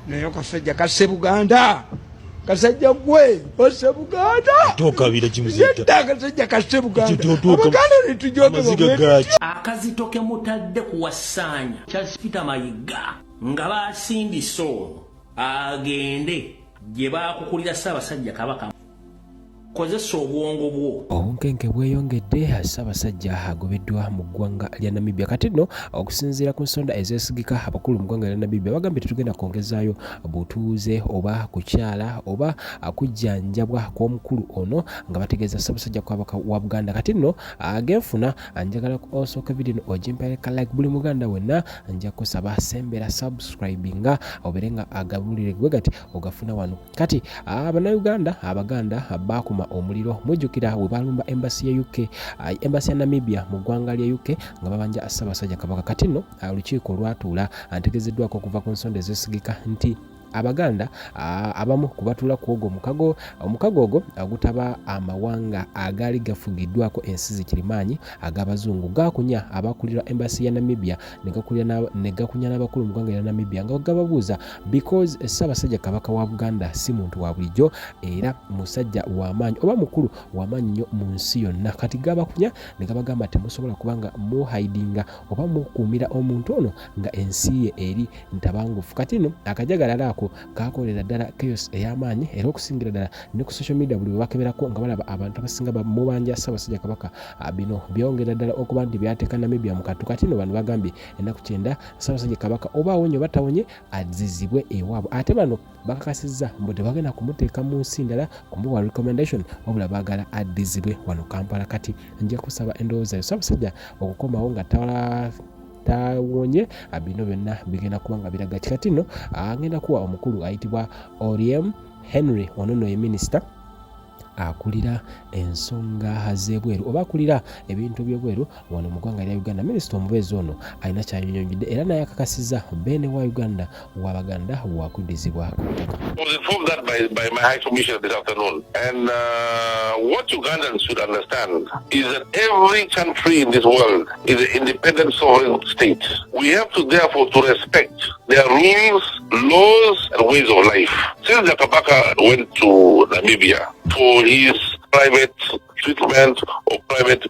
naye kasajja kasse Buganda kasajja gwe ose Buganda tokabira kimuzita kasajja kasse Buganda Abaganda nitujoge akazitoke mutadde kuwasanya Charles Peter Mayiga nga basindise ono agende gye bakukulira Ssaabasajja Kabaka kozesa obwongo bwo. Obunkenke bweyongedde Ssaabasajja agobeddwa mu ggwanga lya Namibia. Kati nno okusinziira ku nsonda ezeesigika abakulu mu ggwanga lya Namibia bagambye tetugenda kwongezaayo butuuze oba kukyala oba kujjanjabwa kw'omukulu ono nga bategeeza Ssaabasajja Kabaka wa Buganda. Kati nno agenfuna njagala osooka video no ogimpeleka like buli Muganda wenna nja kusaba sembera subscribinga obeere nga agabulire gwe gati ogafuna wano. Kati Abaganda bakuma omuliro mujjukira we balumba embassy ya UK embassy ya Namibia mu ggwanga lya UK nga babanja Ssaabasajja Kabaka. Kati nno olukiiko lwatuula antegezeddwako okuva ku nsonda ezeesigika nti Abaganda abamu kubatula kwogo omukago ogwo agutaba amawanga agali gafugiddwako ensi zikirimaanyi ag'abazungu gakunya abakulira embassy ya Namibia negakunya n'abakulu mu ggwanga lya Namibia nga gababuuza because Ssaabasajja Kabaka wa Buganda si muntu wa bulijjo era musajja w'amaanyi oba mukulu w'amaanyi nnyo mu nsi yonna. Kati gabakunya ne gabagamba temusobola kubanga muhaidinga oba mukuumira omuntu ono nga ensi ye eri ntabangufu. Kati nno akajagalala kakolera ddala chaos ey'amaanyi era okusingira ddala ne ku social media buli bakeberako nga balaba abantu abasinga bamubanja Ssaabasajja Kabaka bino byongera ddala okuba nti byateeka Namibia mu katu. Kati nno bano bagambye ennaku 9 Ssaabasajja Kabaka oba awonye oba tawonye azizibwe ewaabwe. Ate bano bakakasizza mbu tebagenda kumuteeka mu nsi ndala kumuwa recommendation wabula baagala addizibwe wano Kampala. Kati nja kusaba endowooza yo Ssaabasajja okukomawo nga tawonye bino byonna bigenda kuba nga biraga kati nno agenda kuwa omukulu ayitibwa Oriem Henry ono nno ye minisita akulira ensonga z'ebweru oba akulira ebintu by'ebweru wano mu ggwanga lya Uganda. Minisita omubeezi ono alina kyanyonyodde era naye akakasizza Beene wa Uganda w'Abaganda wakuddizibwa ku ttaka. I was informed that by my High Commissioner this afternoon. And what Ugandans should understand is that every country in this world is an independent sovereign state. We have to therefore to respect their rules, laws, and ways of life. Since the Kabaka went to Namibia for his private treatment or private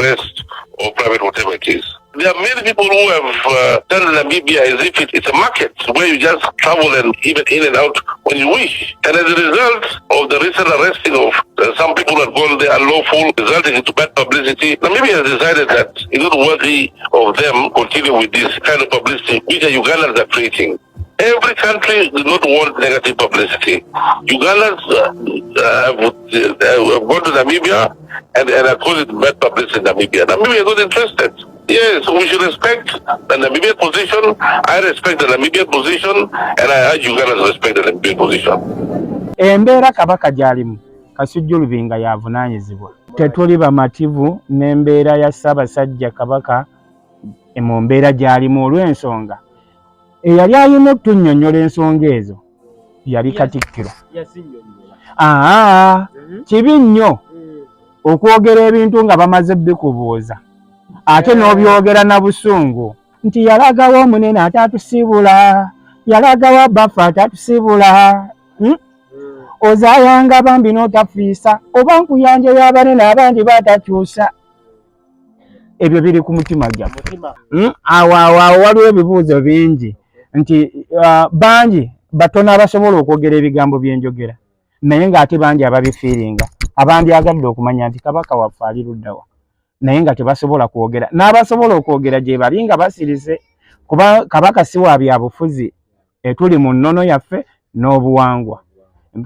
rest or private whatever it is, there are many people who have done Namibia as if it's a market where you just travel and even in and out when you wish. And as a result of the recent arresting of some people who have gone there unlawful, resulting into bad publicity, Namibia has decided that it's not worthy of them continue with this kind of publicity which the Ugandans are creating. Every country does not want negative publicity. Ugandans have gone to Namibia and are causing bad publicity in Namibia. Namibia is not interested. Yes, we should respect the Namibian position. I respect the Namibian position, and I urge Ugandans to respect the Namibian position. Embeera Kabaka gy'alimu Kasujjulubinga y'avunaanyizibwa. Tetuli bamativu n'embeera ya Ssaabasajja Kabaka mu mbeera gy'alimu olw'ensonga eyali ayina okutunnyonnyola ensonga ezo yali Katikkiro. Kibi nnyo okwogera ebintu nga bamaze bikubuuza ate n'obyogera na busungu nti yalagawo omunene ate atusibula, yalagawo Baffa ate atusibula. Ozaayanga bambi n'otafiisa oba nkuyanja y'abanene abandi batakyusa. Ebyo biri ku mutima gyange. Awo waliwo ebibuuzo bingi nti bangi batono abasobola okwogera ebigambo byenjogera naye ng'ate bangi ababifiiringa abandyagadde okumanya nti Kabaka waffe ali luddawa naye nga tebasobola kwogera. N'abasobola okwogera gye bali nga basirise kuba Kabaka si wa byabufuzi tuli mu nnono yaffe n'obuwangwa.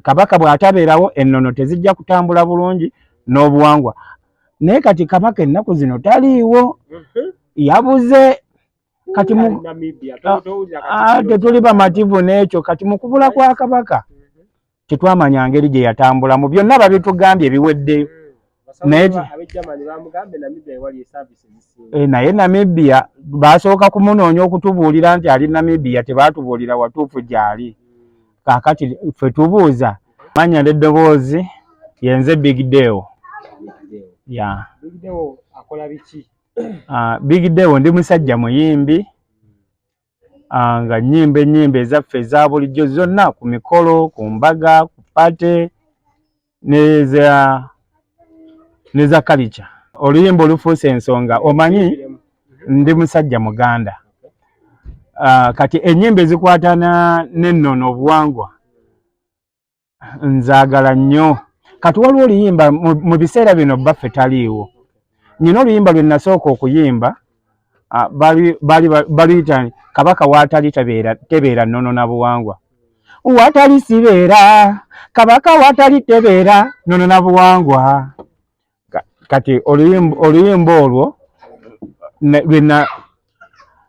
Kabaka bw'atabeerawo ennono tezijja kutambula bulungi n'obuwangwa. Naye kati Kabaka ennaku zino taliiwo yabuze. Kati tetuli bamativu n'ekyo. Kati mu kubula kwa Kabaka tetwamanya ngeri gye yatambula mu byonna babitugambye ebiweddeyo. Naye Namibia basooka kumunoonya okutubuulira nti ali Namibia tebaatubuulira watuufu gy'ali. Kaakati ffe tubuuza manya n'eddoboozi yenze Big Deo. Big Deo akola biki? Big Deo ndi musajja muyimbi nga nyimbe ezaffe eza bulijjo zonna ku mikolo, ku mbaga, ku pate neza culture. Oluyimba olufuuse ensonga. Omanyi ndi musajja Muganda. Kati ennyimba ezikwatana n'ennono obuwangwa nzaagala nnyo. Kati waliwo oluyimba mu biseera bino baffe taliiwo. Nnyina oluyimba lwe nasooka okuyimba baluyita Kabaka waatali tebeera nnono na buwangwa. Waatali sibeera, Kabaka waatali tebeera nnono na buwangwa. Kati oluyimba olwo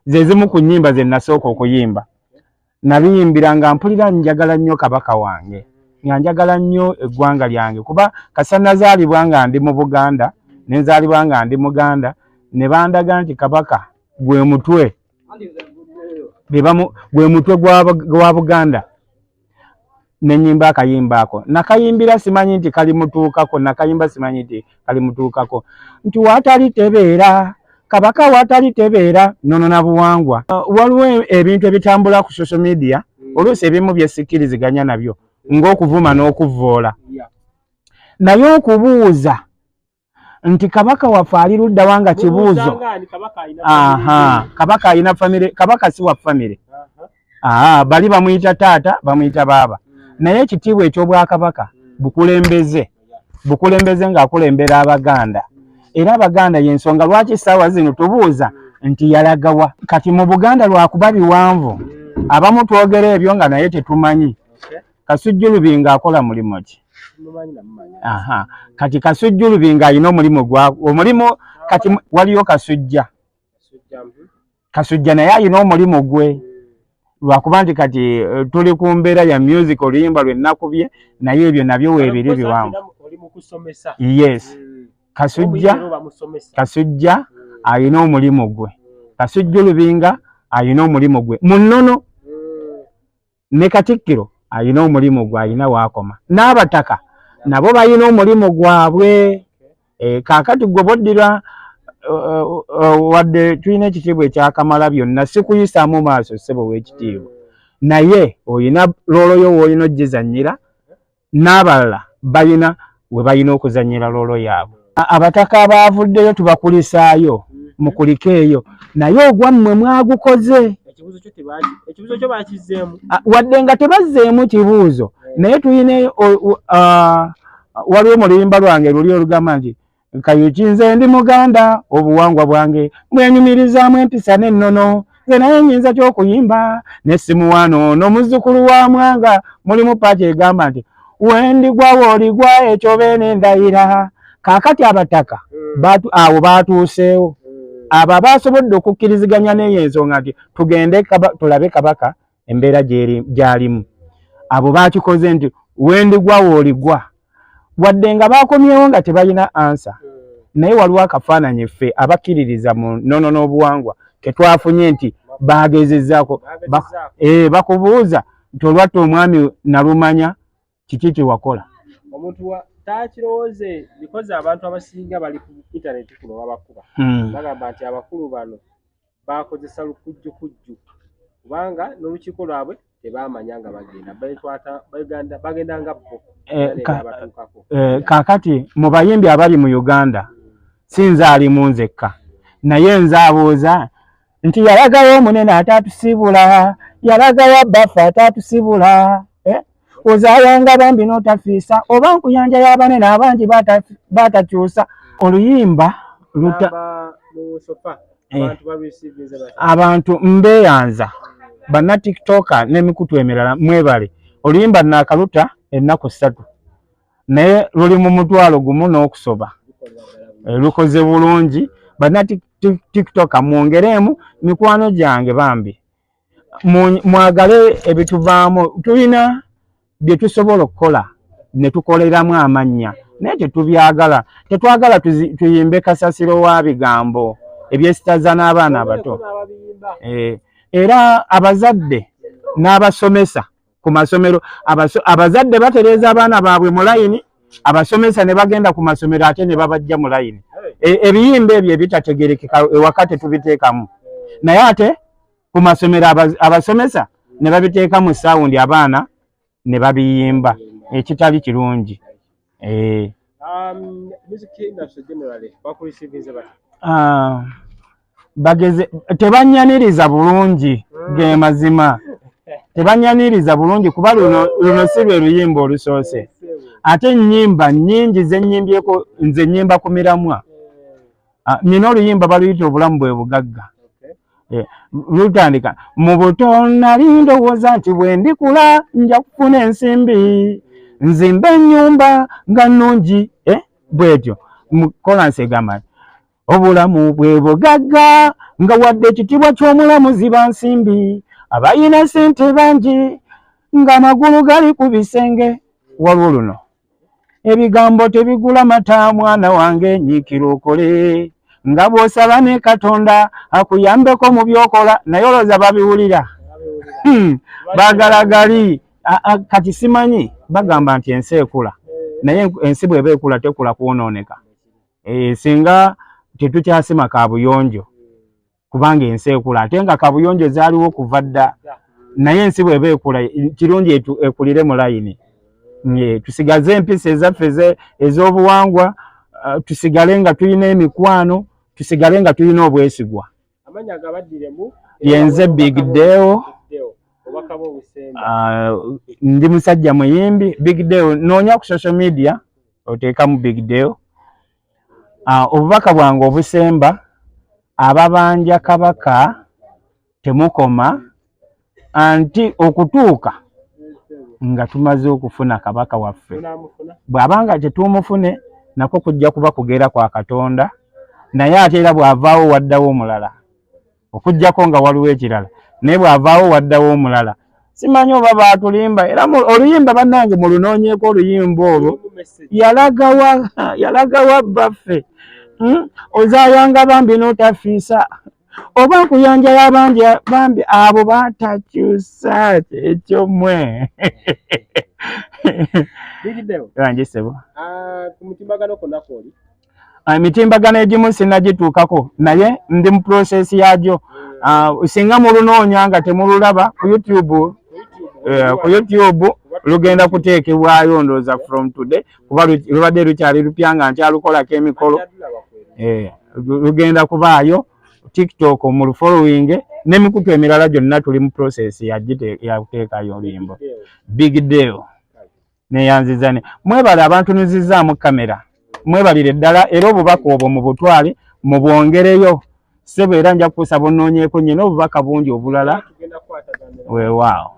zezimu ku nnyimba ze nasooka okuyimba. Naluyimbira nga mpulira njagala nnyo Kabaka wange, nga njagala nnyo eggwanga lyange, kuba kasa nazaalibwa nga ndi mu Buganda, ne nzaalibwa nga ndi Muganda, ne bandaga nti Kabaka gwe mutwe gwa Buganda. Nenyimba akayimba ako. Nakayimbira simanyi nti kalimutuukako, nakayimba simanyi nti kalimutuukako. Nti waatali tebeera, Kabaka waatali tebeera nnono na buwangwa. Waliwo ebintu ebitambula ku social media, oluusi ebimu byesikkiriziganya nabyo, ng'okuvuma n'okuvvoola. Naye okubuuza nti Kabaka waffe ali ludda wanga kibuuzo. Kabaka alina famire, Kabaka si wa famire. Bali bamuyita taata, bamuyita baaba. Naye ekitiibwa eky'Obwakabaka bukulembeze ng'akulembera Abaganda. Era Abaganda y'ensonga lwaki essaawa zino tubuuza nti yalagawa. Kati mu Buganda lwakuba biwanvu, abamu twogera ebyo nga naye tetumanyi. Kasujju Lubinga akola mulimu ki? Kati Kasujju Lubinga alina omulimu kati waliyo Kasujja naye alina omulimu gwe. Lwakuba nti kati tuli ku mbeera ya music, oluyimba lwe nakubye, naye ebyo nabyo weebiri biwanvu. Yes. Kasujja alina omulimu gwe. Kasujju Lubinga alina omulimu gwe. Mu nnono ne Katikkiro alina omulimu gwe, alina waakoma. N'Abataka nabo balina omulimu gwabwe. Kaakati gwe boddira wadde tulina ekitiibwa ekyakamala byonna, sikuyisaamu maaso ssebo w'ekitiibwa. Naye olina loolo yo w'olina ogizannyira, n'abalala balina we balina okuzannyira loolo yaabwe. Abataka abaavuddeyo tubakulisaayo, mukulikeeyo. Naye ogwammwe mwagukoze. Ekibuuzo kyo bakizzeemu. Wadde nga tebazzeemu kibuuzo, naye tulina waliwo mu luyimba lwange luli olugamba nti Kayuki nze ndi Muganda, obuwangwa bwange mwenyumirizaamu empisa n'ennono, nze naye nnyinza ky'okuyimba n'essimu wano n'omuzzukulu wa Mwanga. Mulimu paati egamba nti wendigwa w'oligwa ekyo beene ndayira. Kaakati Abataka awo baatuuseewo. Abo baasobodde okukkiriziganya n'eyo ensonga nti tugende tulabe Kabaka embeera gy'alimu. Abo baakikoze nti wendigwa w'oligwa. Wadde nga baakomyewo nga tebalina ansa, naye waliwo akafaananyi ffe abakkiririza mu nnono n'obuwangwa ke twafunye nti baagezezzaako. Bakubuuza nti olwatta omwami Nalumanya kiki kye wakola? Omuntu taakirowooze, bikoze abantu abasinga bali ku intaneti kuno babakuba. Bagamba nti abakulu bano bakozesa lukujjukujju kubanga n'olukiiko lwabwe tebaamanya nga bagenda nga bo. Kaakati mu bayimbi abali mu Uganda sinze alimu nzekka, naye nze abuuza nti yalagayo omunene ataatusibula, yalagayo Baffa ataatusibula, ozaayanga bambi n'otafiisa, oba nkuyanja y'abanene abangi baatakyusa. Oluyimba abantu mbeeyanza banna TikToker n'emikutu emirala mwebale. Oluyimba nakaluta ennaku 3 naye luli mu mutwalo gumu n'okusoba. Lukoze bulungi. Banna TikToker mwongereemu, mikwano gyange bambi mwagale ebituvaamu. Tulina bye tusobola okukola ne tukoleramu amannya, naye tetubyagala. Tetwagala tuyimbe kasasiro wa bigambo ebyesitaza n'abaana abato. Era abazadde n'abasomesa ku masomero, abazadde batereeza abaana baabwe mu layini, abasomesa ne bagenda ku masomero ate ne babajja mu layini. Ebiyimba ebyo ebitategerekeka ewaka tetubiteekamu, naye ate ku masomero abasomesa ne babiteeka mu sound abaana ne babiyimba ekitali kirungi. Music industry generally bakulisivinze bati bageze tebanyaniriza bulungi ge mazima tebanyaniriza bulungi kuba luno si lwe luyimba olusoose ate ennyimba nnyingi ze nnyimbyeko nze nnyimba ku miramwa nina oluyimba baluyita obulamu bwe bugagga lutandika mu buto nali ndowooza nti bwe ndikula nja kufuna ensimbi nzimba ennyumba nga nnungi bwetyo mu kolansi egamba obulamu bwe bugagga nga wadde ekitiibwa ky'omulamuzi ba nsimbi abayina ssente bangi ng'amagulu gali ku bisenge waliwo luno ebigambo tebigula mata mwana wange nyiikira okole nga bw'osaba ne Katonda akuyambeko mu by'okola naye olowooza babiwulira baagala gali kati simanyi bagamba nti ensi ekula naye ensi bw'eba ekula tekula kwonooneka singa tetukyasima kaabuyonjo kubanga ensi ekula ate nga kaabuyonjo zaaliwo okuva dda naye ensi bw'eba ekula kirungi ekulire mu layini tusigaze empisa ezaffe ez'obuwangwa tusigale nga tulina emikwano tusigale nga tulina obwesigwa. Amanya agabaddiremu yenze Big Deo ndi musajja muyimbi Big Deo noonya ku social media oteekamu Big Deo obubaka bwange obusemba ababanja kabaka temukoma anti okutuuka nga tumaze okufuna kabaka waffe bw'abanga tetumufune nako kujja kuba kugera kwa Katonda naye ate era bw'avaawo waddawo omulala okujjako nga waliwo ekirala naye bw'avaawo waddawo omulala simanyi oba baatulimba era oluyimba bannange mulunoonyeeko oluyimba olwo yalagawa baffe ozaayanga bambi n'otafiisa oba nkuyanja y'abangi bambi abo baatakyusa ekyomwe anjesebo kumutimbagano konna kwoli emitimbagano egimu sinnagituukako naye ndi mu process yagyo singa mulunoonya nga temululaba ku YouTube lugenda kuteekebwayo ndowooza from today kuba lubadde lukyali lupya nga nkyalukolako emikolo lugenda kubaayo TikTok mu following n'emikutu emirala gyonna tuli mu process yakuteekayo oluyimbo Big Deo neyanzizane mwebale abantu nuzizaamu kamera mwebalire ddala era obubaka obwo mu butwale mu bwongereyo sebo era nja kusaba onoonyeeko nyina obubaka bungi obulala weewaawo